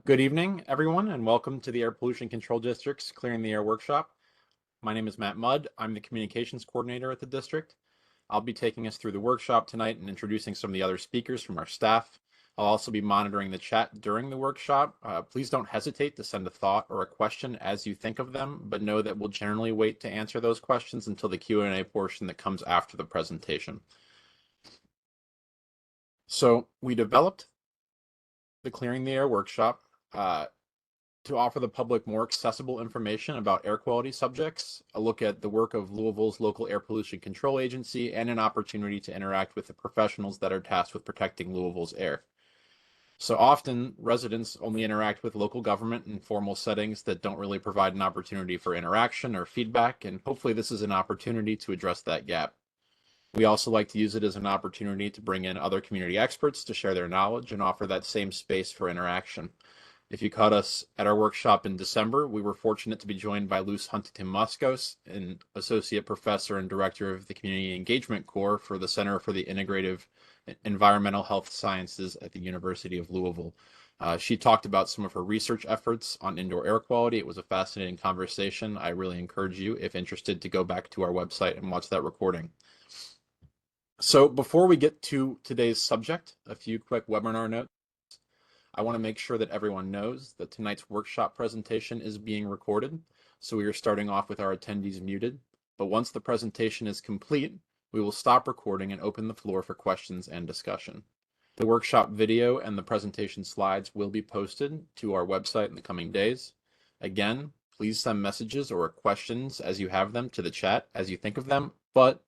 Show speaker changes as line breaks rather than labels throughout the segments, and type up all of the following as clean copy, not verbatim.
Good evening, everyone, and welcome to the Air Pollution Control District's Clearing the Air workshop. My name is Matt Mudd. I'm the communications coordinator at the district. I'll be taking us through the workshop tonight and introducing some of the other speakers from our staff. I'll also be monitoring the chat during the workshop. Please don't hesitate to send a thought or a question as you think of them, but know that we'll generally wait to answer those questions until the Q&A portion that comes after the presentation. So we developed the Clearing the Air workshop to offer the public more accessible information about air quality subjects, a look at the work of Louisville's local air pollution control agency, and an opportunity to interact with the professionals that are tasked with protecting Louisville's air. So often, residents only interact with local government in formal settings that don't really provide an opportunity for interaction or feedback, and hopefully this is an opportunity to address that gap. We also like to use it as an opportunity to bring in other community experts to share their knowledge and offer that same space for interaction. If you caught us at our workshop in December, we were fortunate to be joined by Luce Huntington-Muskos, an associate professor and director of the Community Engagement Corps for the Center for the Integrative Environmental Health Sciences at the University of Louisville. She talked about some of her research efforts on indoor air quality. It was a fascinating conversation. I really encourage you, if interested, to go back to our website and watch that recording. So before we get to today's subject, a few quick webinar notes. I want to make sure that everyone knows that tonight's workshop presentation is being recorded, so we are starting off with our attendees muted. But once the presentation is complete, we will stop recording and open the floor for questions and discussion. The workshop video and the presentation slides will be posted to our website in the coming days. Again, please send messages or questions as you have them to the chat as you think of them, but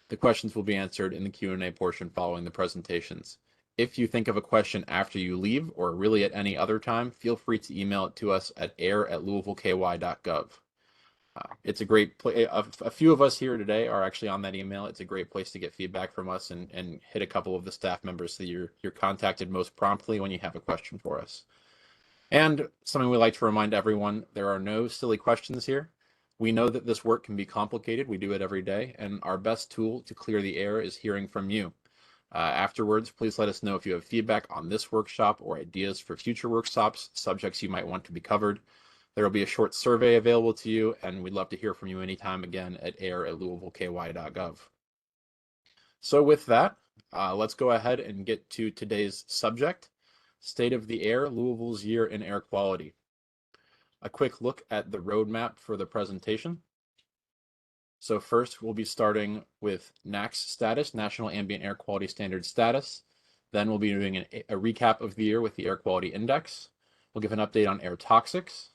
the questions will be answered in the Q&A portion following the presentations. If you think of a question after you leave, or really at any other time, feel free to email it to us at air@louisvilleky.gov. It's a great place. A few of us here today are actually on that email. It's a great place to get feedback from us and hit a couple of the staff members so you're contacted most promptly when you have a question for us. And something we like to remind everyone, there are no silly questions here. We know that this work can be complicated. We do it every day, and our best tool to clear the air is hearing from you. Afterwards, please let us know if you have feedback on this workshop or ideas for future workshops, subjects you might want to be covered. There will be a short survey available to you, and we'd love to hear from you anytime again at air@louisvilleky.gov. So with that, let's go ahead and get to today's subject, State of the Air, Louisville's Year in Air Quality. A quick look at the roadmap for the presentation. So first, we'll be starting with NAQ status, National Ambient Air Quality Standard status. Then we'll be doing a recap of the year with the Air Quality Index. We'll give an update on air toxics,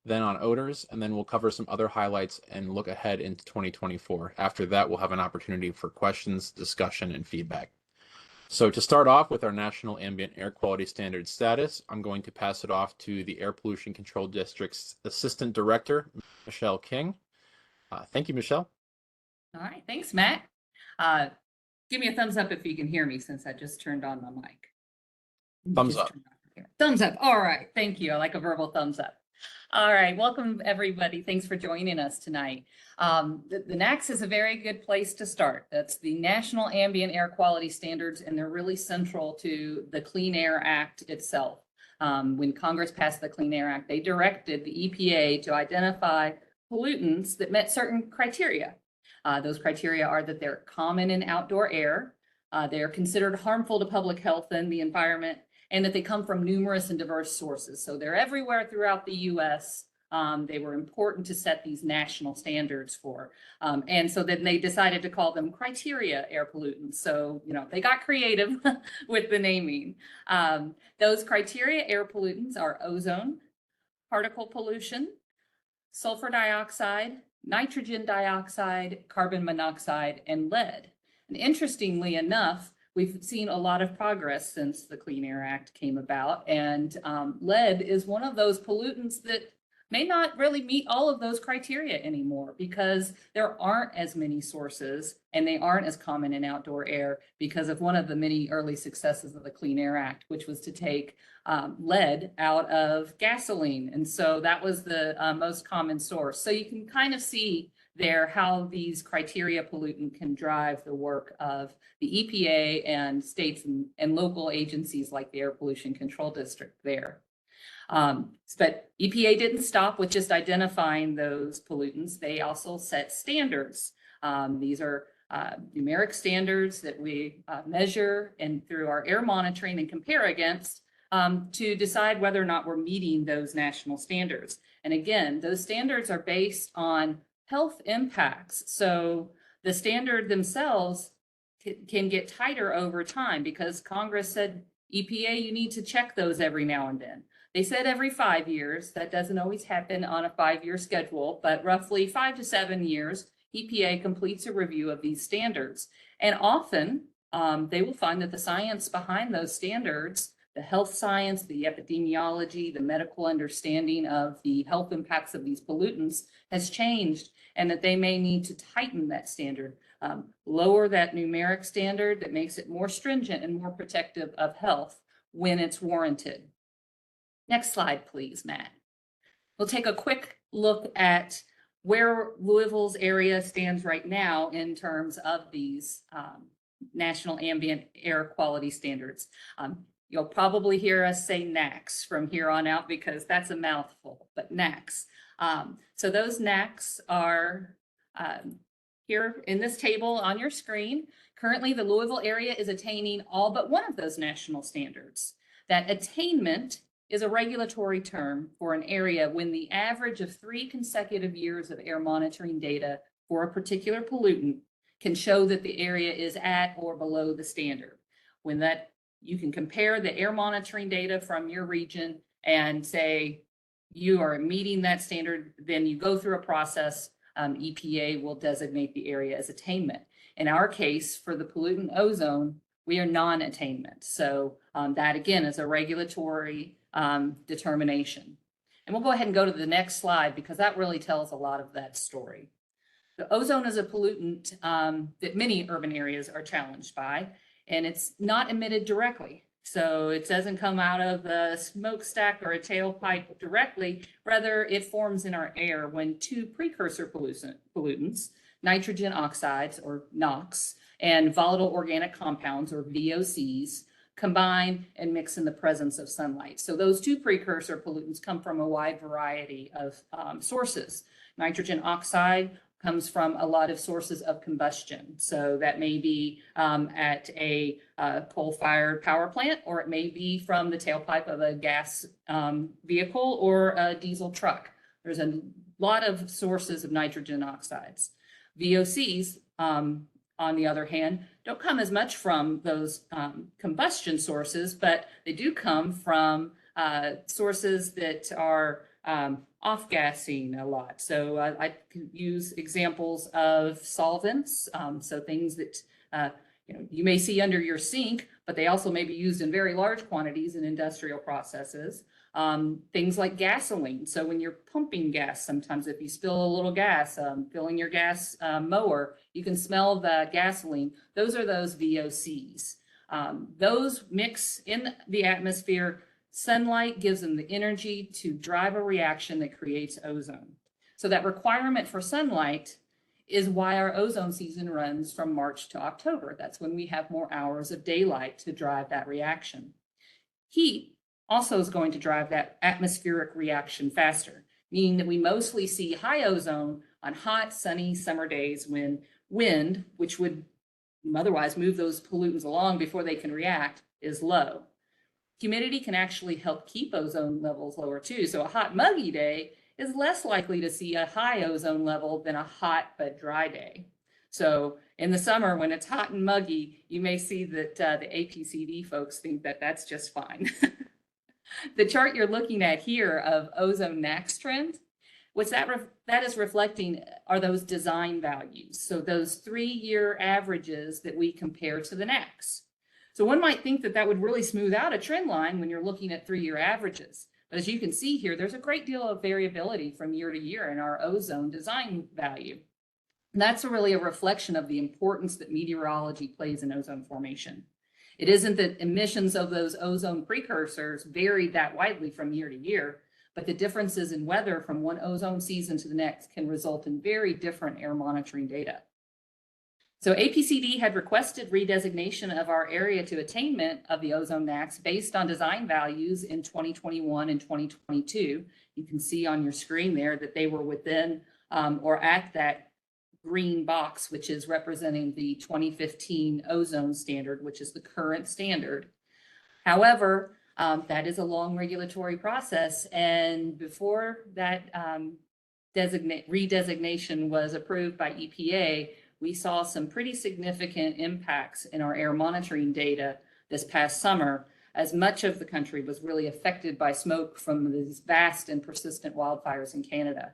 then on odors, and then we'll cover some other highlights and look ahead into 2024. After that, we'll have an opportunity for questions, discussion, and feedback. So to start off with our National Ambient Air Quality Standard status, I'm going to pass it off to the Air Pollution Control District's Assistant Director, Michelle King. Thank you, Michelle.
All right, thanks, Matt. Give me a thumbs up if you can hear me since I just turned on my mic.
Thumbs up.
Thumbs up. All right, thank you. I like a verbal thumbs up. All right, welcome everybody. Thanks for joining us tonight. The NAQ is a very good place to start. That's the National Ambient Air Quality Standards, and they're really central to the Clean Air Act itself. When Congress passed the Clean Air Act, they directed the EPA to identify pollutants that met certain criteria. Those criteria are that they're common in outdoor air, they're considered harmful to public health and the environment, and that they come from numerous and diverse sources. So they're everywhere throughout the US. They were important to set these national standards for. And so then they decided to call them criteria air pollutants. So, they got creative with the naming. Those criteria air pollutants are ozone, particle pollution, sulfur dioxide, nitrogen dioxide, carbon monoxide, and lead. And interestingly enough, we've seen a lot of progress since the Clean Air Act came about, and lead is one of those pollutants that may not really meet all of those criteria anymore because there aren't as many sources and they aren't as common in outdoor air because of one of the many early successes of the Clean Air Act, which was to take lead out of gasoline. And so that was the most common source. So you can kind of see there how these criteria pollutant can drive the work of the EPA and states and local agencies like the Air Pollution Control District there. But EPA didn't stop with just identifying those pollutants. They also set standards. These are numeric standards that we measure and through our air monitoring and compare against to decide whether or not we're meeting those national standards. And again, those standards are based on health impacts. So the standard themselves can get tighter over time because Congress said, EPA, you need to check those every now and then. They said every 5 years. That doesn't always happen on a 5-year schedule, but roughly 5 to 7 years, EPA completes a review of these standards. And often they will find that the science behind those standards, the health science, the epidemiology, the medical understanding of the health impacts of these pollutants has changed, and that they may need to tighten that standard, lower that numeric standard that makes it more stringent and more protective of health when it's warranted. Next slide, please, Matt. We'll take a quick look at where Louisville's area stands right now in terms of these national ambient air quality standards. You'll probably hear us say NACs from here on out because that's a mouthful, but NACs. So those NACs are here in this table on your screen. Currently, the Louisville area is attaining all but one of those national standards. That attainment is a regulatory term for an area when the average of 3 consecutive years of air monitoring data for a particular pollutant can show that the area is at or below the standard. When that, you can compare the air monitoring data from your region and say you are meeting that standard, then you go through a process. EPA will designate the area as attainment. In our case, for the pollutant ozone, we are non-attainment. So that again is a regulatory determination. And we'll go ahead and go to the next slide because that really tells a lot of that story. The ozone is a pollutant that many urban areas are challenged by, and it's not emitted directly. So it doesn't come out of a smokestack or a tailpipe directly. Rather, it forms in our air when 2 precursor pollutants, nitrogen oxides or NOx, and volatile organic compounds or VOCs, combine and mix in the presence of sunlight. So those 2 precursor pollutants come from a wide variety of sources. Nitrogen oxide comes from a lot of sources of combustion. So that may be at a coal-fired power plant, or it may be from the tailpipe of a gas vehicle or a diesel truck. There's a lot of sources of nitrogen oxides. VOCs, on the other hand, don't come as much from those combustion sources, but they do come from sources that are off-gassing a lot. So I can use examples of solvents, so things that you may see under your sink, but they also may be used in very large quantities in industrial processes. Things like gasoline. So when you're pumping gas, sometimes if you spill a little gas, filling your gas mower, you can smell the gasoline. Those are those VOCs. Those mix in the atmosphere. Sunlight gives them the energy to drive a reaction that creates ozone. So that requirement for sunlight is why our ozone season runs from March to October. That's when we have more hours of daylight to drive that reaction. Heat also is going to drive that atmospheric reaction faster, meaning that we mostly see high ozone on hot, sunny summer days when wind, which would otherwise move those pollutants along before they can react, is low. Humidity can actually help keep ozone levels lower too. So a hot, muggy day is less likely to see a high ozone level than a hot but dry day. So in the summer, when it's hot and muggy, you may see that the APCD folks think that that's just fine. The chart you're looking at here of ozone NACs trend, what's that is reflecting are those design values. So those 3-year averages that we compare to the NACs. So one might think that that would really smooth out a trend line when you're looking at 3-year averages. But as you can see here, there's a great deal of variability from year to year in our ozone design value. And that's really a reflection of the importance that meteorology plays in ozone formation. It isn't that emissions of those ozone precursors vary that widely from year to year, but the differences in weather from one ozone season to the next can result in very different air monitoring data. So APCD had requested redesignation of our area to attainment of the ozone NAAQS based on design values in 2021 and 2022. You can see on your screen there that they were within or at that green box, which is representing the 2015 ozone standard, which is the current standard. However, that is a long regulatory process, and before that redesignation was approved by EPA, we saw some pretty significant impacts in our air monitoring data this past summer, as much of the country was really affected by smoke from these vast and persistent wildfires in Canada.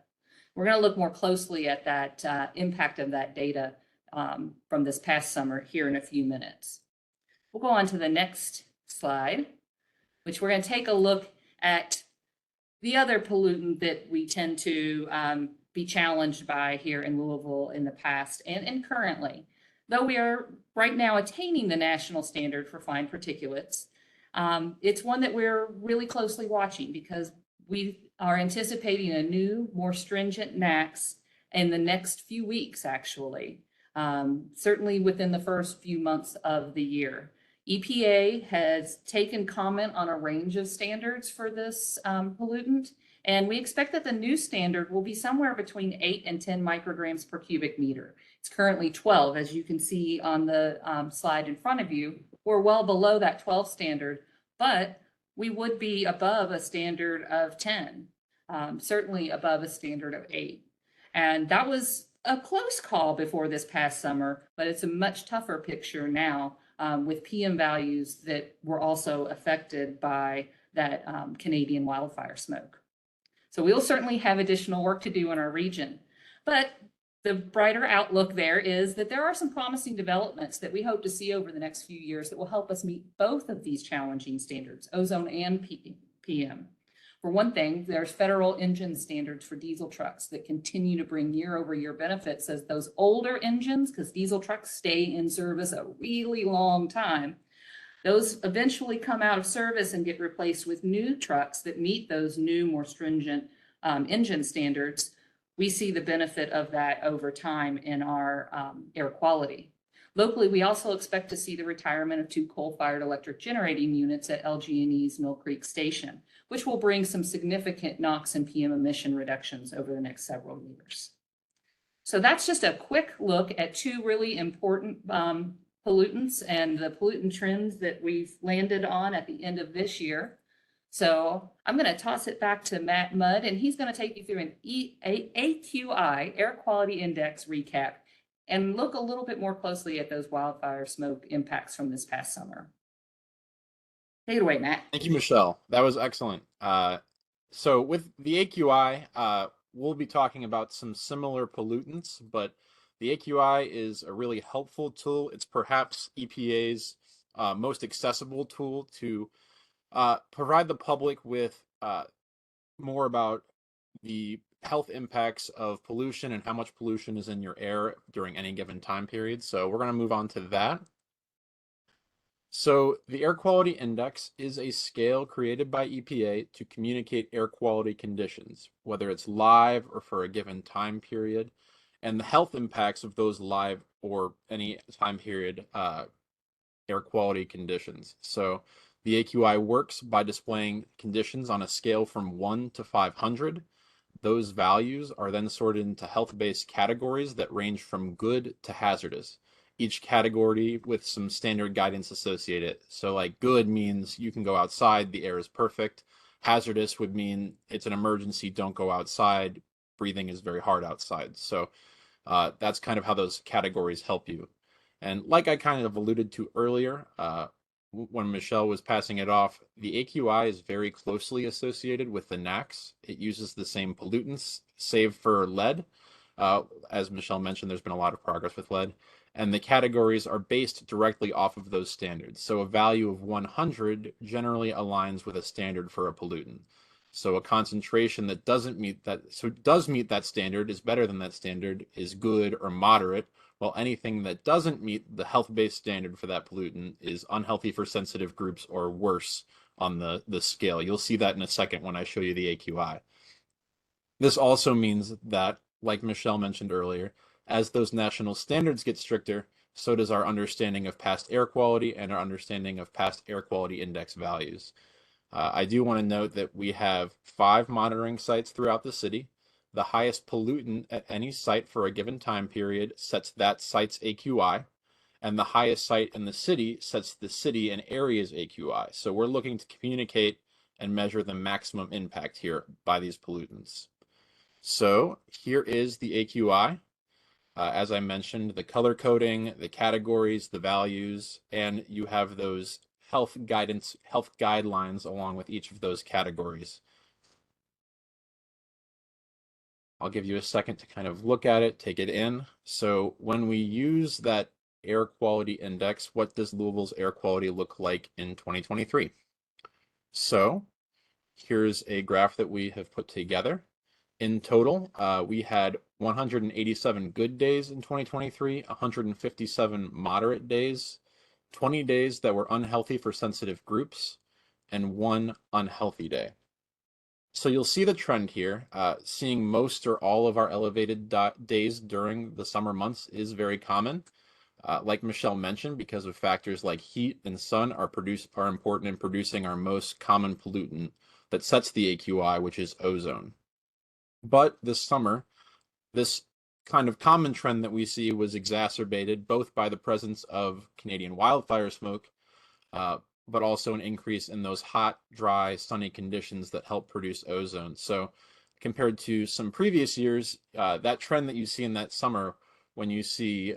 We're going to look more closely at that impact of that data from this past summer here in a few minutes. We'll go on to the next slide, which we're going to take a look at the other pollutant that we tend to be challenged by here in Louisville in the past and currently. Though we are right now attaining the national standard for fine particulates, it's one that we're really closely watching because we are anticipating a new, more stringent NAAQS in the next few weeks, actually, certainly within the first few months of the year. EPA has taken comment on a range of standards for this pollutant, and we expect that the new standard will be somewhere between 8 and 10 micrograms per cubic meter. It's currently 12, as you can see on the slide in front of you. We're well below that 12 standard, but we would be above a standard of 10, certainly above a standard of 8. And that was a close call before this past summer, but it's a much tougher picture now with PM values that were also affected by that Canadian wildfire smoke. So we'll certainly have additional work to do in our region, but the brighter outlook there is that there are some promising developments that we hope to see over the next few years that will help us meet both of these challenging standards, ozone and PM. For one thing, there's federal engine standards for diesel trucks that continue to bring year-over-year benefits as those older engines, because diesel trucks stay in service a really long time, those eventually come out of service and get replaced with new trucks that meet those new, more stringent engine standards. We see the benefit of that over time in our air quality. Locally, we also expect to see the retirement of 2 coal-fired electric generating units at LG&E's Mill Creek Station, which will bring some significant NOx and PM emission reductions over the next several years. So that's just a quick look at 2 really important pollutants and the pollutant trends that we've landed on at the end of this year. So I'm going to toss it back to Matt Mudd, and he's going to take you through an AQI, Air Quality Index recap, and look a little bit more closely at those wildfire smoke impacts from this past summer. Take it away, Matt.
Thank you, Michelle. That was excellent. So with the AQI, we'll be talking about some similar pollutants, but the AQI is a really helpful tool. It's perhaps EPA's most accessible tool to provide the public with more about the health impacts of pollution and how much pollution is in your air during any given time period. So we're going to move on to that. So the Air Quality Index is a scale created by EPA to communicate air quality conditions, whether it's live or for a given time period, and the health impacts of those live or any time period air quality conditions. So the AQI works by displaying conditions on a scale from 1 to 500. Those values are then sorted into health-based categories that range from good to hazardous, each category with some standard guidance associated. So like good means you can go outside, the air is perfect. Hazardous would mean it's an emergency, don't go outside, breathing is very hard outside. So that's kind of how those categories help you. And like I kind of alluded to earlier, when Michelle was passing it off, the AQI is very closely associated with the NAAQS. It uses the same pollutants, save for lead. As Michelle mentioned, there's been a lot of progress with lead. And the categories are based directly off of those standards. So a value of 100 generally aligns with a standard for a pollutant. So a concentration that doesn't meet that, so does meet that standard, is better than that standard, is good or moderate, while anything that doesn't meet the health-based standard for that pollutant is unhealthy for sensitive groups or worse on the scale. You'll see that in a second when I show you the AQI. This also means that, like Michelle mentioned earlier, as those national standards get stricter, so does our understanding of past air quality and our understanding of past air quality index values. I do want to note that we have 5 monitoring sites throughout the city. The highest pollutant at any site for a given time period sets that site's AQI, and the highest site in the city sets the city and area's AQI. So we're looking to communicate and measure the maximum impact here by these pollutants. So here is the AQI. As I mentioned, the color coding, the categories, the values, and you have those health guidance, health guidelines along with each of those categories. I'll give you a second to kind of look at it, take it in. So when we use that air quality index, what does Louisville's air quality look like in 2023? So here's a graph that we have put together. In total, we had 187 good days in 2023, 157 moderate days, 20 days that were unhealthy for sensitive groups, and 1 unhealthy day. So you'll see the trend here. Seeing most or all of our elevated days during the summer months is very common. Like Michelle mentioned, because of factors like heat and sun are important in producing our most common pollutant that sets the AQI, which is ozone. But this summer, this kind of common trend that we see was exacerbated both by the presence of Canadian wildfire smoke, but also an increase in those hot, dry, sunny conditions that help produce ozone. So compared to some previous years, that trend that you see in that summer, when you see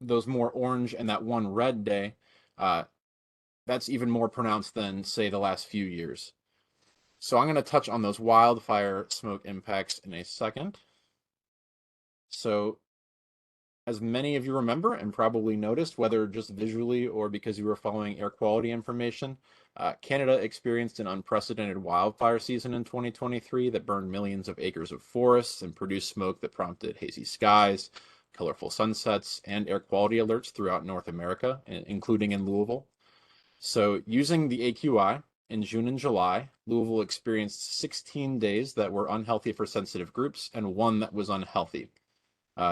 those more orange and that one red day, that's even more pronounced than, say, the last few years. So I'm going to touch on those wildfire smoke impacts in a second. So as many of you remember and probably noticed, whether just visually or because you were following air quality information, Canada experienced an unprecedented wildfire season in 2023 that burned millions of acres of forests and produced smoke that prompted hazy skies, colorful sunsets, and air quality alerts throughout North America, including in Louisville. So using the AQI, in June and July, Louisville experienced 16 days that were unhealthy for sensitive groups and 1 that was unhealthy.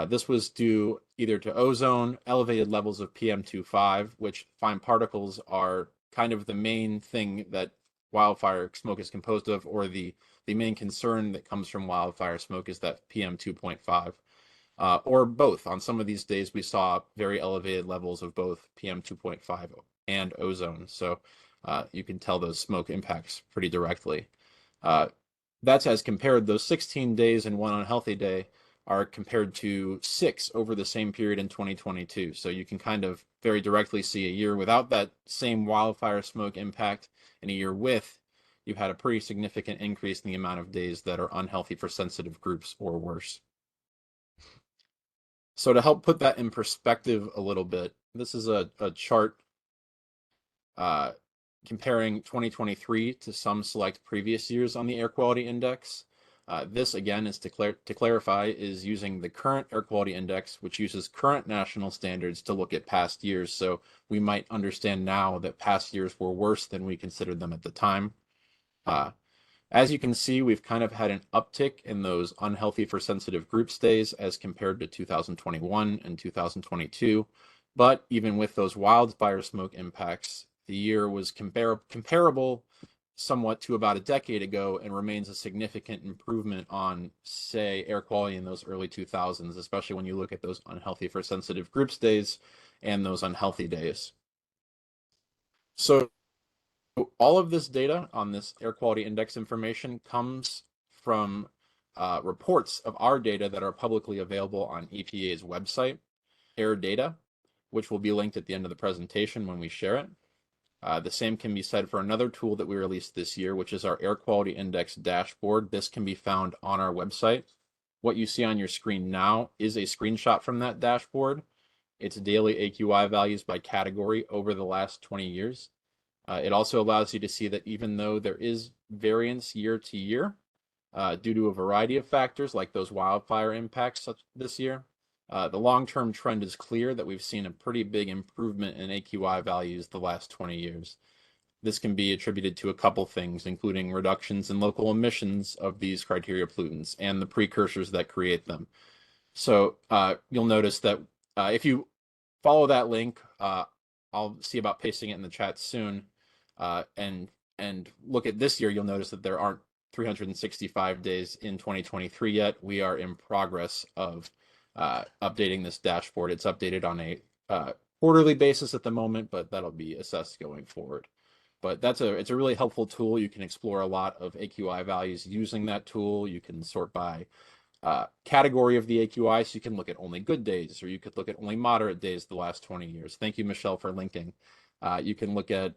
This was due either to ozone, elevated levels of PM2.5, which fine particles are kind of the main thing that wildfire smoke is composed of, or the main concern that comes from wildfire smoke is that PM2.5, or both. On some of these days, we saw very elevated levels of both PM2.5 and ozone. So you can tell those smoke impacts pretty directly. That's as compared, those 16 days and 1 unhealthy day are compared to 6 over the same period in 2022. So you can kind of very directly see a year without that same wildfire smoke impact and a year with, you've had a pretty significant increase in the amount of days that are unhealthy for sensitive groups or worse. So to help put that in perspective a little bit, this is a chart comparing 2023 to some select previous years on the air quality index. This, again, is to clarify, is using the current air quality index, which uses current national standards to look at past years. So we might understand now that past years were worse than we considered them at the time. As you can see, we've kind of had an uptick in those unhealthy for sensitive groups days as compared to 2021 and 2022. But even with those wildfire smoke impacts, the year was comparable somewhat to about a decade ago and remains a significant improvement on, say, air quality in those early 2000s, especially when you look at those unhealthy for sensitive groups days and those unhealthy days. So all of this data on this air quality index information comes from reports of our data that are publicly available on EPA's website, Air Data, which will be linked at the end of the presentation when we share it. The same can be said for another tool that we released this year, which is our Air Quality Index dashboard. This can be found on our website. What you see on your screen now is a screenshot from that dashboard. It's daily AQI values by category over the last 20 years. It also allows you to see that even though there is variance year to year, due to a variety of factors like those wildfire impacts this year, the long-term trend is clear that we've seen a pretty big improvement in AQI values the last 20 years. This can be attributed to a couple things, including reductions in local emissions of these criteria pollutants and the precursors that create them. So you'll notice that if you follow that link, I'll see about pasting it in the chat soon. And look at this year, you'll notice that there aren't 365 days in 2023 yet. We are in progress of updating this dashboard. It's updated on a quarterly basis at the moment, but that'll be assessed going forward. But it's a really helpful tool. You can explore a lot of AQI values using that tool. You can sort by category of the AQI, so you can look at only good days, or you could look at only moderate days the last 20 years. Thank you, Michelle, for linking. You can look at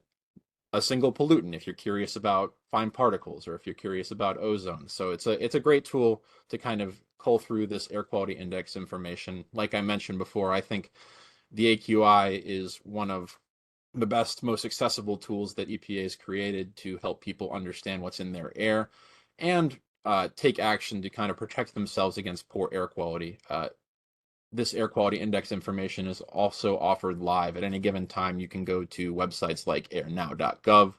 a single pollutant if you're curious about fine particles, or if you're curious about ozone. So it's a great tool to kind of cull through this air quality index information. Like I mentioned before, I think the AQI is one of the best, most accessible tools that EPA has created to help people understand what's in their air and take action to kind of protect themselves against poor air quality. This air quality index information is also offered live at any given time. You can go to websites like airnow.gov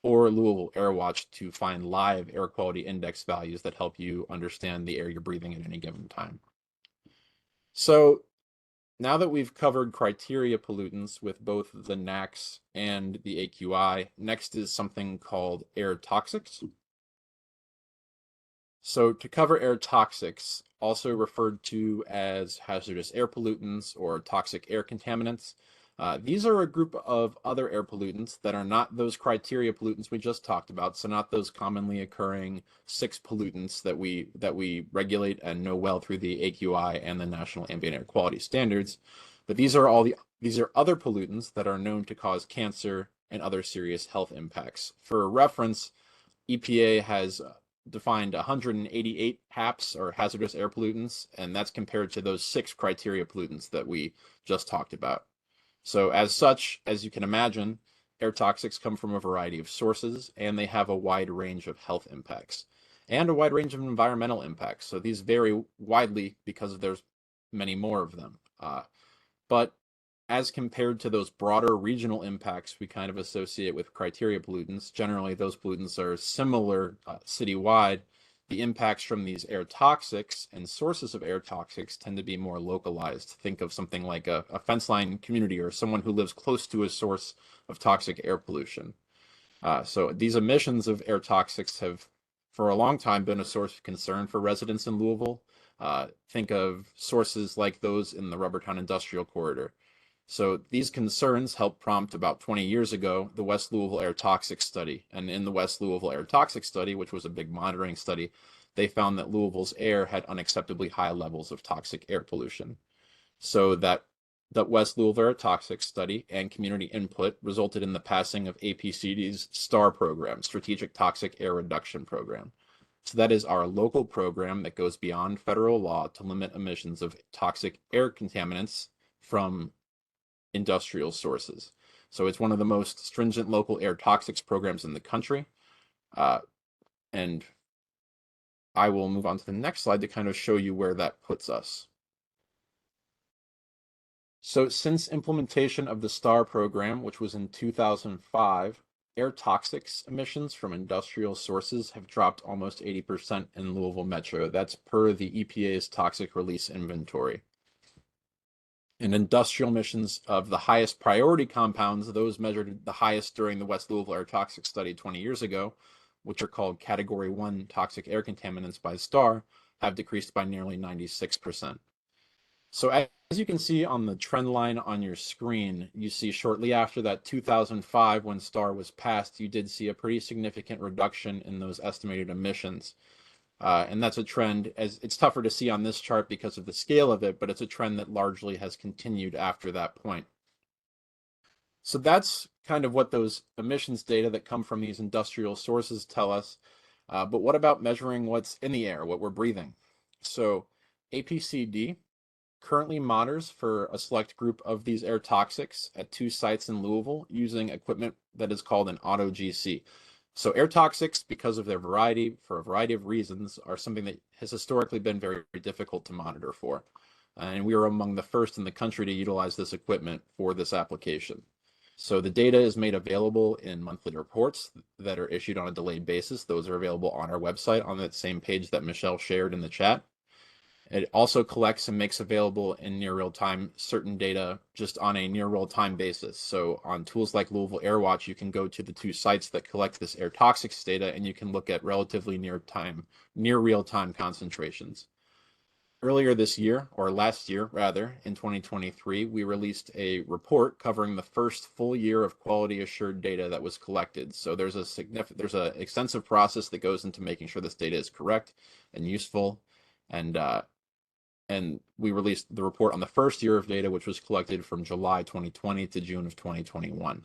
or Louisville Air Watch to find live air quality index values that help you understand the air you're breathing at any given time. So now that we've covered criteria pollutants with both the NACs and the AQI, next is something called air toxics. So to cover air toxics, also referred to as hazardous air pollutants or toxic air contaminants, these are a group of other air pollutants that are not those criteria pollutants we just talked about, so not those commonly occurring 6 pollutants that we regulate and know well through the AQI and the National Ambient Air Quality Standards. But these are other pollutants that are known to cause cancer and other serious health impacts. For reference, EPA has defined 188 HAPs, or hazardous air pollutants, and that's compared to those 6 criteria pollutants that we just talked about. So as such, as you can imagine, air toxics come from a variety of sources, and they have a wide range of health impacts and a wide range of environmental impacts. So these vary widely because there's many more of them. But as compared to those broader regional impacts we kind of associate with criteria pollutants, generally those pollutants are similar citywide. The impacts from these air toxics and sources of air toxics tend to be more localized. Think of something like a fence line community or someone who lives close to a source of toxic air pollution. So these emissions of air toxics have for a long time been a source of concern for residents in Louisville. Think of sources like those in the Rubbertown Industrial Corridor. So these concerns helped prompt about 20 years ago the West Louisville Air Toxics Study. And in the West Louisville Air Toxics Study, which was a big monitoring study, they found that Louisville's air had unacceptably high levels of toxic air pollution. So that West Louisville Air Toxics Study and community input resulted in the passing of APCD's STAR program, Strategic Toxic Air Reduction Program. So that is our local program that goes beyond federal law to limit emissions of toxic air contaminants from industrial sources. So it's one of the most stringent local air toxics programs in the country. And I will move on to the next slide to kind of show you where that puts us. So since implementation of the STAR program, which was in 2005, air toxics emissions from industrial sources have dropped almost 80% in Louisville Metro. That's per the EPA's toxic release inventory. And industrial emissions of the highest priority compounds, those measured the highest during the West Louisville Air Toxics Study 20 years ago, which are called Category 1 toxic air contaminants by STAR, have decreased by nearly 96%. So as you can see on the trend line on your screen, you see shortly after that 2005, when STAR was passed, you did see a pretty significant reduction in those estimated emissions. And that's a trend, as it's tougher to see on this chart because of the scale of it, but it's a trend that largely has continued after that point. So that's kind of what those emissions data that come from these industrial sources tell us. But what about measuring what's in the air, what we're breathing? So APCD currently monitors for a select group of these air toxics at 2 sites in Louisville using equipment that is called an auto GC. So air toxics, because of their variety, for a variety of reasons, are something that has historically been very, very difficult to monitor for. And we are among the first in the country to utilize this equipment for this application. So the data is made available in monthly reports that are issued on a delayed basis. Those are available on our website on that same page that Michelle shared in the chat. It also collects and makes available in near real time certain data just on a near real time basis. So on tools like Louisville AirWatch, you can go to the two sites that collect this air toxics data and you can look at relatively near real time concentrations. Earlier this year, or last year rather, in 2023, we released a report covering the first full year of quality assured data that was collected. So there's an extensive process that goes into making sure this data is correct and useful, and we released the report on the first year of data, which was collected from July 2020 to June of 2021.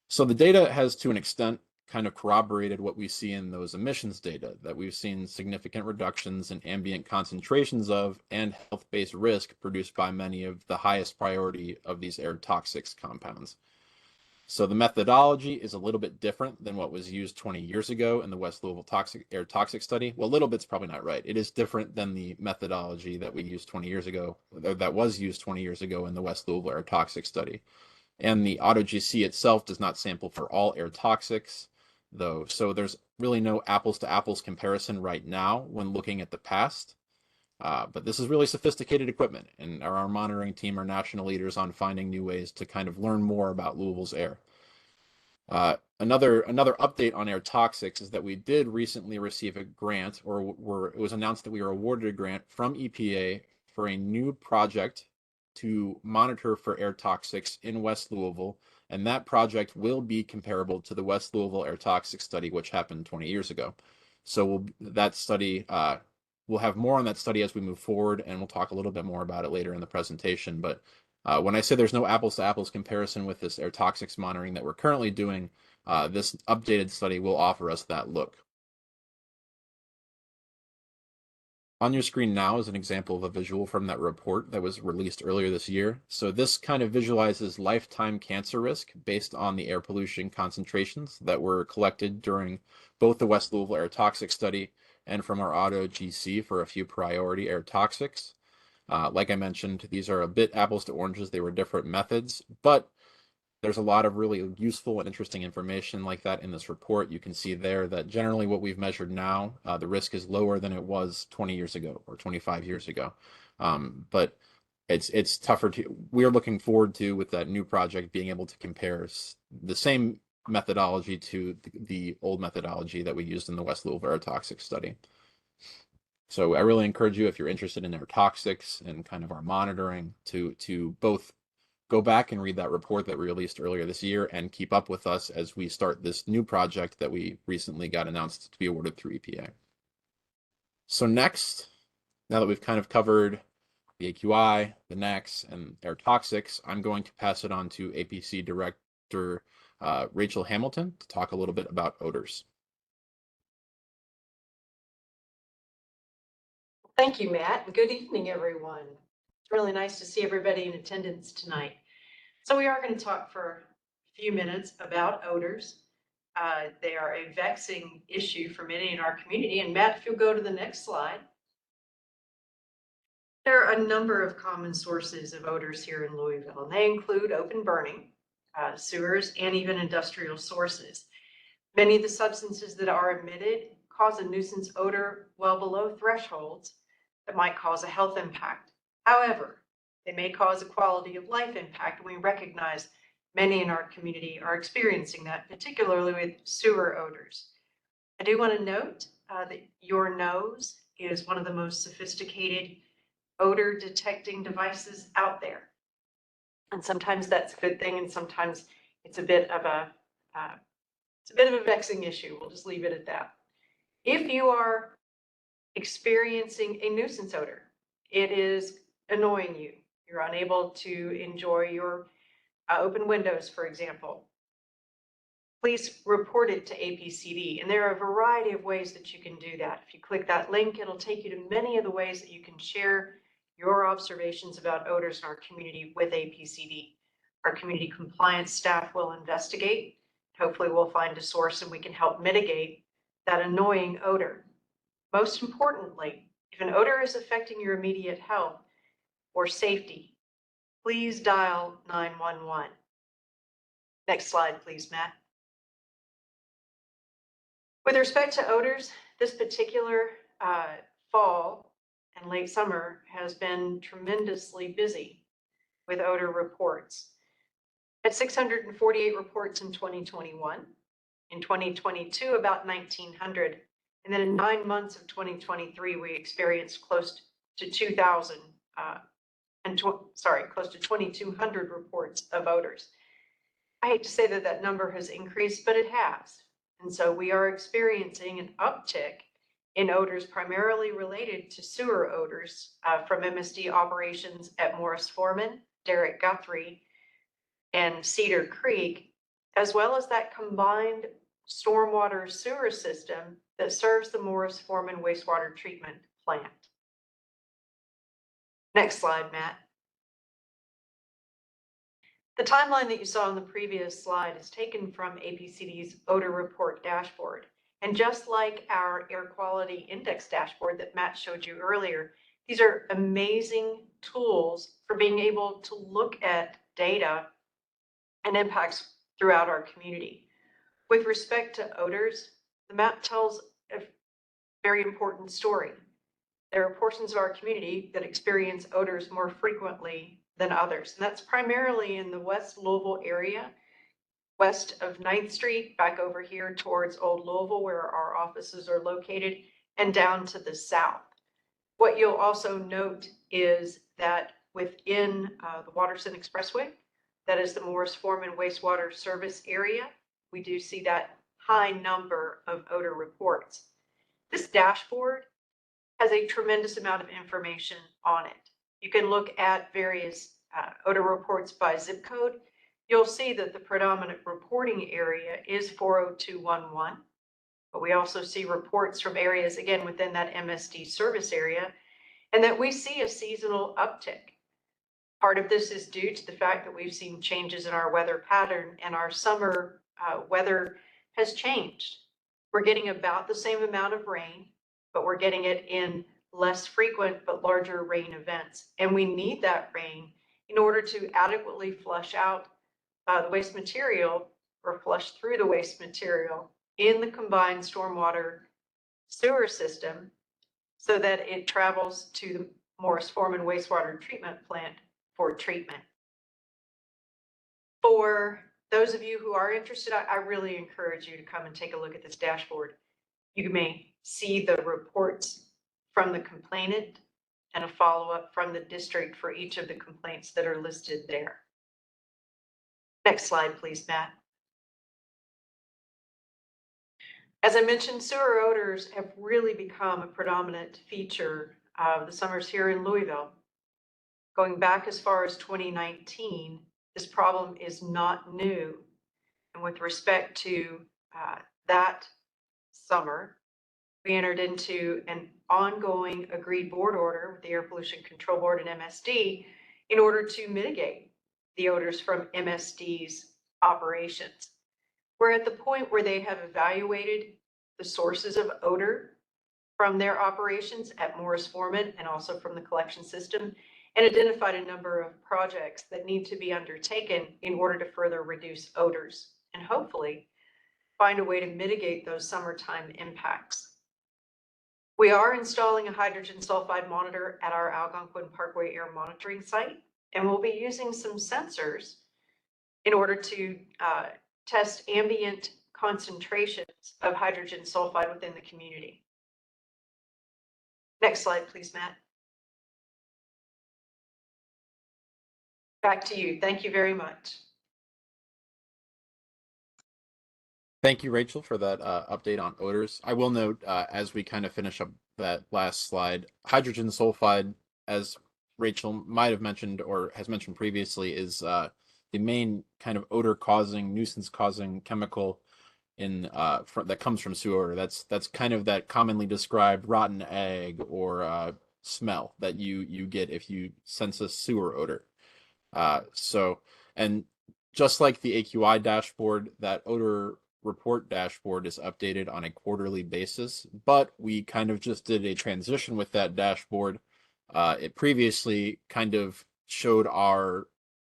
So the data has, to an extent, kind of corroborated what we see in those emissions data, that we've seen significant reductions in ambient concentrations of and health-based risk produced by many of the highest priority of these air toxics compounds. So the methodology is a little bit different than what was used 20 years ago in the West Louisville air toxic study. Well, a little bit's probably not right. It is different than the methodology that we used 20 years ago, or that was used 20 years ago in the West Louisville air toxic study. And the AutoGC itself does not sample for all air toxics, though. So there's really no apples to apples comparison right now when looking at the past. But this is really sophisticated equipment, and our monitoring team are national leaders on finding new ways to kind of learn more about Louisville's air. Another update on air toxics is that we did recently receive a grant, or it was announced that we were awarded a grant from EPA for a new project to monitor for air toxics in West Louisville, and that project will be comparable to the West Louisville air toxics study, which happened 20 years ago. So we'll have more on that study as we move forward, and we'll talk a little bit more about it later in the presentation. But when I say there's no apples to apples comparison with this air toxics monitoring that we're currently doing, this updated study will offer us that look. On your screen now is an example of a visual from that report that was released earlier this year. So this kind of visualizes lifetime cancer risk based on the air pollution concentrations that were collected during both the West Louisville air toxic study and from our AutoGC for a few priority air toxics. Like I mentioned, these are a bit apples to oranges. They were different methods, but there's a lot of really useful and interesting information like that in this report. You can see there that generally what we've measured now, the risk is lower than it was 20 years ago or 25 years ago. But it's tougher we're looking forward to, with that new project, being able to compare the same methodology to the old methodology that we used in the West Louisville air toxic study. So I really encourage you, if you're interested in air toxics and kind of our monitoring, to both go back and read that report that we released earlier this year and keep up with us as we start this new project that we recently got announced to be awarded through EPA. So next, now that we've kind of covered the AQI, the NACs, and air toxics, I'm going to pass it on to APC Director Rachel Hamilton to talk a little bit about odors.
Thank you, Matt, and good evening, everyone. It's really nice to see everybody in attendance tonight. So we are going to talk for a few minutes about odors. They are a vexing issue for many in our community. And Matt, if you'll go to the next slide. There are a number of common sources of odors here in Louisville, and they include open burning, sewers, and even industrial sources. Many of the substances that are emitted cause a nuisance odor well below thresholds that might cause a health impact. However, they may cause a quality of life impact, and we recognize many in our community are experiencing that, particularly with sewer odors. I do want to note that your nose is one of the most sophisticated odor detecting devices out there. And sometimes that's a good thing, and sometimes it's a bit of a vexing issue. We'll just leave it at that. If you are experiencing a nuisance odor, it is annoying you. You're unable to enjoy your open windows, for example. Please report it to APCD. And there are a variety of ways that you can do that. If you click that link, it'll take you to many of the ways that you can share your observations about odors in our community with APCD. Our community compliance staff will investigate. Hopefully we'll find a source and we can help mitigate that annoying odor. Most importantly, if an odor is affecting your immediate health or safety, please dial 911. Next slide, please, Matt. With respect to odors, this particular fall, and late summer has been tremendously busy with odor reports. At 648 reports in 2021, in 2022, about 1,900. And then in 9 months of 2023, we experienced close to 2,000, close to 2,200 reports of odors. I hate to say that that number has increased, but it has. And so we are experiencing an uptick in odors primarily related to sewer odors from MSD operations at Morris Foreman, Derrick Guthrie, and Cedar Creek, as well as that combined stormwater sewer system that serves the Morris Foreman wastewater treatment plant. Next slide, Matt. The timeline that you saw on the previous slide is taken from APCD's odor report dashboard. And just like our air quality index dashboard that Matt showed you earlier, these are amazing tools for being able to look at data and impacts throughout our community. With respect to odors, the map tells a very important story. There are portions of our community that experience odors more frequently than others, and that's primarily in the West Louisville area, west of 9th Street, back over here towards Old Louisville, where our offices are located, and down to the south. What you'll also note is that within the Waterson Expressway, that is the Morris Foreman wastewater service area, we do see that high number of odor reports. This dashboard has a tremendous amount of information on it. You can look at various odor reports by zip code. You'll see that the predominant reporting area is 40211, but we also see reports from areas, again, within that MSD service area, and that we see a seasonal uptick. Part of this is due to the fact that we've seen changes in our weather pattern, and our summer weather has changed. We're getting about the same amount of rain, but we're getting it in less frequent but larger rain events. And we need that rain in order to adequately flush out the waste material, or flush through the waste material in the combined stormwater sewer system so that it travels to the Morris Foreman wastewater treatment plant for treatment. For those of you who are interested, I really encourage you to come and take a look at this dashboard. You may see the reports from the complainant and a follow-up from the district for each of the complaints that are listed there. Next slide, please, Matt. As I mentioned, sewer odors have really become a predominant feature of the summers here in Louisville. Going back as far as 2019, this problem is not new. And with respect to that summer, we entered into an ongoing agreed board order with the Air Pollution Control Board and MSD in order to mitigate the odors from MSD's operations. We're at the point where they have evaluated the sources of odor from their operations at Morris Foreman and also from the collection system, and identified a number of projects that need to be undertaken in order to further reduce odors and hopefully find a way to mitigate those summertime impacts. We are installing a hydrogen sulfide monitor at our Algonquin Parkway air monitoring site, and we'll be using some sensors in order to test ambient concentrations of hydrogen sulfide within the community. Next slide, please, Matt. Back to you. Thank you very much.
Thank you, Rachel, for that update on odors. I will note, as we kind of finish up that last slide, hydrogen sulfide, as Rachel might have mentioned or has mentioned previously, is the main kind of odor-causing, nuisance-causing chemical in that comes from sewer. That's kind of that commonly described rotten egg or smell that you get if you sense a sewer odor. And just like the AQI dashboard, that odor report dashboard is updated on a quarterly basis, but we kind of just did a transition with that dashboard. It previously kind of showed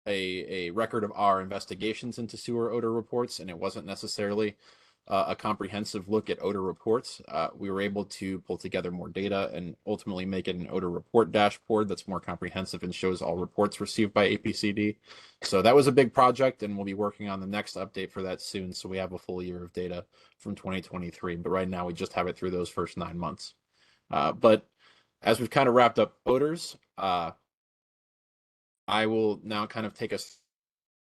a record of our investigations into sewer odor reports, and it wasn't necessarily a comprehensive look at odor reports. We were able to pull together more data and ultimately make it an odor report dashboard that's more comprehensive and shows all reports received by APCD. So that was a big project, and we'll be working on the next update for that soon. So we have a full year of data from 2023, but right now we just have it through those first 9 months. But as we've kind of wrapped up odors, I will now kind of take us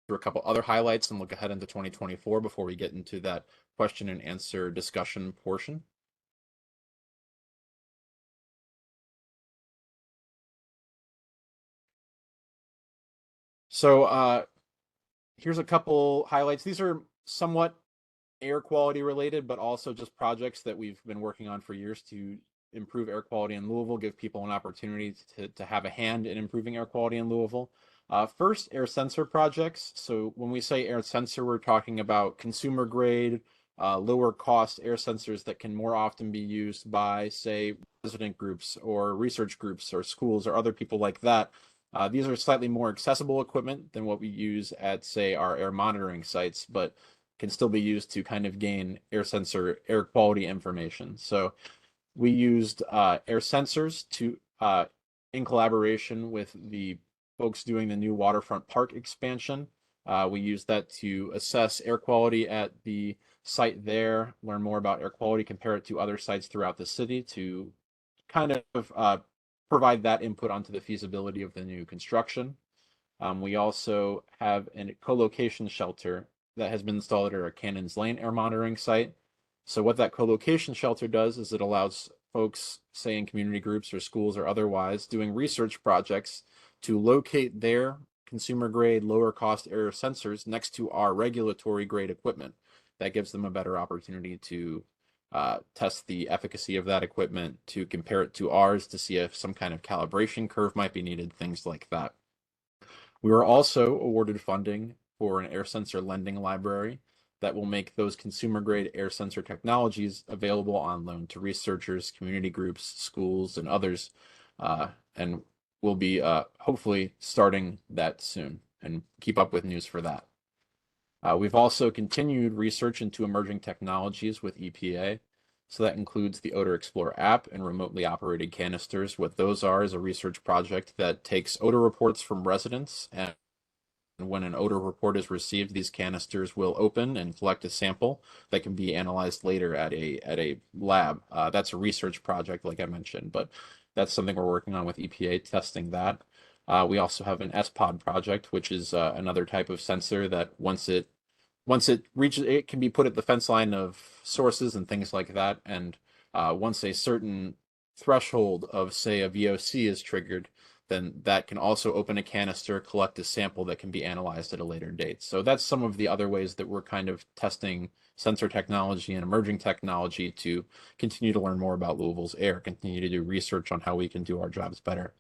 through a couple other highlights and look ahead into 2024 before we get into that question and answer discussion portion. So here's a couple highlights. These are somewhat air quality related, but also just projects that we've been working on for years to improve air quality in Louisville, give people an opportunity to have a hand in improving air quality in Louisville. First, air sensor projects. So when we say air sensor, we're talking about consumer grade, lower cost air sensors that can more often be used by, say, resident groups or research groups or schools or other people like that. These are slightly more accessible equipment than what we use at, say, our air monitoring sites, but can still be used to kind of gain air sensor air quality information. So we used air sensors to, in collaboration with the folks doing the new waterfront park expansion. We used that to assess air quality at the site there, learn more about air quality, compare it to other sites throughout the city to kind of provide that input onto the feasibility of the new construction. We also have a co-location shelter that has been installed at our Cannons Lane air monitoring site. So what that co-location shelter does is it allows folks, say in community groups or schools or otherwise, doing research projects to locate their consumer grade, lower cost air sensors next to our regulatory grade equipment. That gives them a better opportunity to test the efficacy of that equipment, to compare it to ours to see if some kind of calibration curve might be needed, things like that. We were also awarded funding for an air sensor lending library that will make those consumer grade air sensor technologies available on loan to researchers, community groups, schools, and others. And we'll be hopefully starting that soon and keep up with news for that. We've also continued research into emerging technologies with EPA. So that includes the Odor Explorer app and remotely operated canisters. What those are is a research project that takes odor reports from residents, and when an odor report is received, these canisters will open and collect a sample that can be analyzed later at a lab. That's a research project, like I mentioned, but that's something we're working on with EPA, testing that. We also have an SPOD project, which is another type of sensor that once it reaches, it can be put at the fence line of sources and things like that. And once a certain threshold of, say, a VOC is triggered, then that can also open a canister, collect a sample that can be analyzed at a later date. So that's some of the other ways that we're kind of testing sensor technology and emerging technology to continue to learn more about Louisville's air, continue to do research on how we can do our jobs better.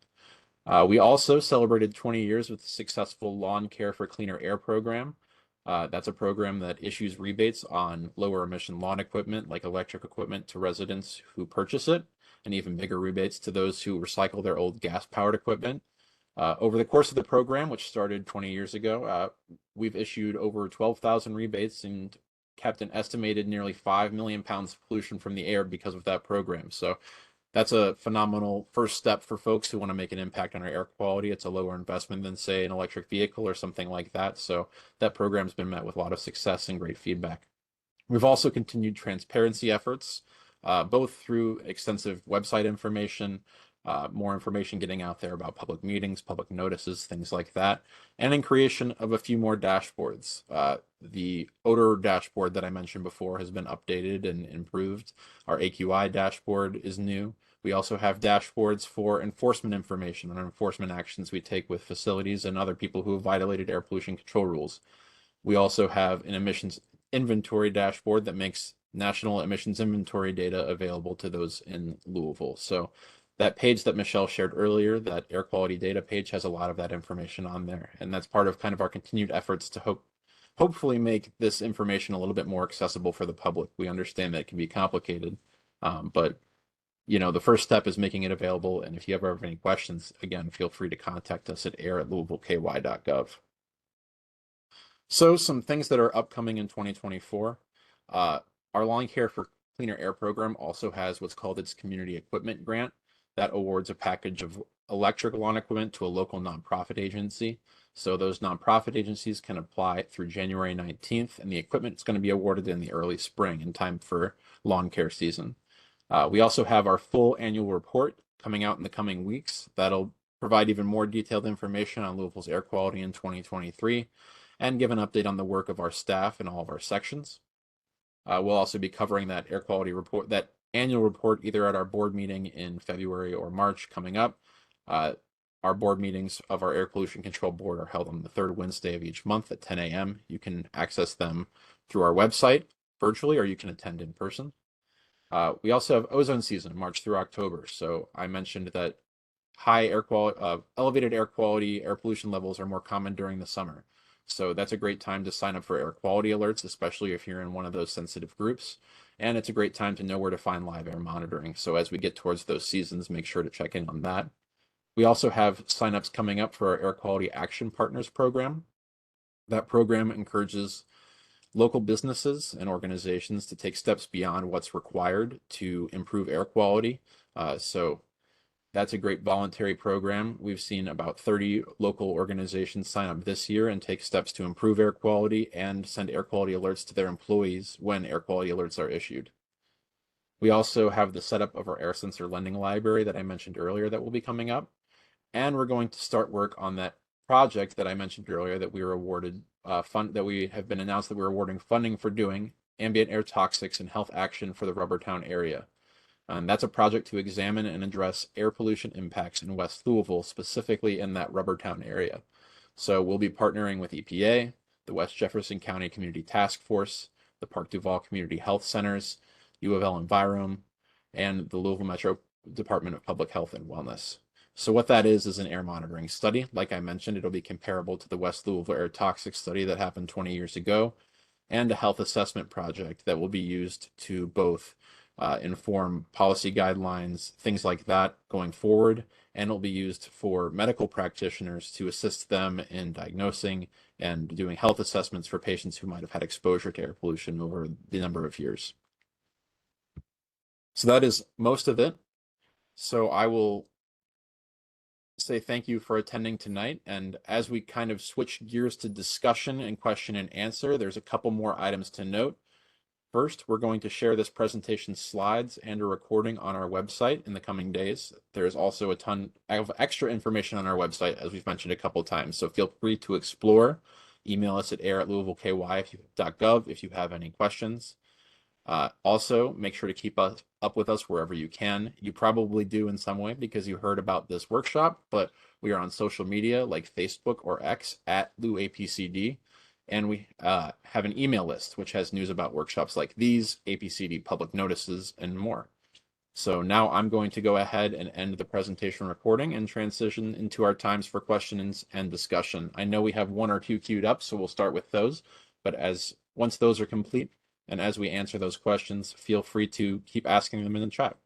We also celebrated 20 years with the successful Lawn Care for Cleaner Air program. That's a program that issues rebates on lower emission lawn equipment like electric equipment to residents who purchase it, and even bigger rebates to those who recycle their old gas-powered equipment. Over the course of the program, which started 20 years ago, we've issued over 12,000 rebates and kept an estimated nearly 5 million pounds of pollution from the air because of that program. So that's a phenomenal first step for folks who want to make an impact on our air quality. It's a lower investment than, say, an electric vehicle or something like that. So that program's been met with a lot of success and great feedback. We've also continued transparency efforts, both through extensive website information, more information getting out there about public meetings, public notices, things like that, and in creation of a few more dashboards. The odor dashboard that I mentioned before has been updated and improved. Our AQI dashboard is new. We also have dashboards for enforcement information on enforcement actions we take with facilities and other people who have violated air pollution control rules. We also have an emissions inventory dashboard that makes national emissions inventory data available to those in Louisville. So that page that Michelle shared earlier, that air quality data page, has a lot of that information on there. And that's part of kind of our continued efforts to hopefully make this information a little bit more accessible for the public. We understand that it can be complicated, but you know, the first step is making it available. And if you ever have any questions, again, feel free to contact us at air@louisvilleky.gov. So some things that are upcoming in 2024. Our Lawn Care for Cleaner Air program also has what's called its Community Equipment Grant that awards a package of electric lawn equipment to a local nonprofit agency. So those nonprofit agencies can apply through January 19th, and the equipment is going to be awarded in the early spring in time for lawn care season. We also have our full annual report coming out in the coming weeks. That'll provide even more detailed information on Louisville's air quality in 2023 and give an update on the work of our staff in all of our sections. We'll also be covering that air quality report, that annual report, either at our board meeting in February or March coming up. Our board meetings of our Air Pollution Control Board are held on the third Wednesday of each month at 10 a.m. You can access them through our website virtually, or you can attend in person. We also have ozone season, March through October. So I mentioned that high air quality, elevated air quality, air pollution levels are more common during the summer. So that's a great time to sign up for air quality alerts, especially if you're in one of those sensitive groups. And it's a great time to know where to find live air monitoring. So as we get towards those seasons, make sure to check in on that. We also have signups coming up for our Air Quality Action Partners program. That program encourages local businesses and organizations to take steps beyond what's required to improve air quality. So that's a great voluntary program. We've seen about 30 local organizations sign up this year and take steps to improve air quality and send air quality alerts to their employees when air quality alerts are issued. We also have the setup of our air sensor lending library that I mentioned earlier that will be coming up. And we're going to start work on that project that I mentioned earlier that we were awarded that we have been announced that we're awarding funding for doing, ambient air toxics and health action for the Rubbertown area. That's a project to examine and address air pollution impacts in West Louisville, specifically in that Rubbertown area. So we'll be partnering with EPA, the West Jefferson County Community Task Force, the Park Duval Community Health Centers, U of L Envirom, and the Louisville Metro Department of Public Health and Wellness. So what that is an air monitoring study. Like I mentioned, it'll be comparable to the West Louisville air toxic study that happened 20 years ago, and a health assessment project that will be used to both inform policy guidelines, things like that going forward, and it'll be used for medical practitioners to assist them in diagnosing and doing health assessments for patients who might have had exposure to air pollution over the number of years. So that is most of it. So I will say thank you for attending tonight. And as we kind of switch gears to discussion and question and answer, there's a couple more items to note. First, we're going to share this presentation slides and a recording on our website in the coming days. There's also a ton of extra information on our website, as we've mentioned a couple of times, so feel free to explore. Email us at air@louisvilleky.gov if you have any questions. Also, make sure to keep up with us wherever you can. You probably do in some way because you heard about this workshop, but we are on social media like Facebook or X @LouAPCD. And we have an email list, which has news about workshops like these, APCD public notices, and more. So now I'm going to go ahead and end the presentation recording and transition into our times for questions and discussion. I know we have one or two queued up, so we'll start with those. But once those are complete, and as we answer those questions, feel free to keep asking them in the chat.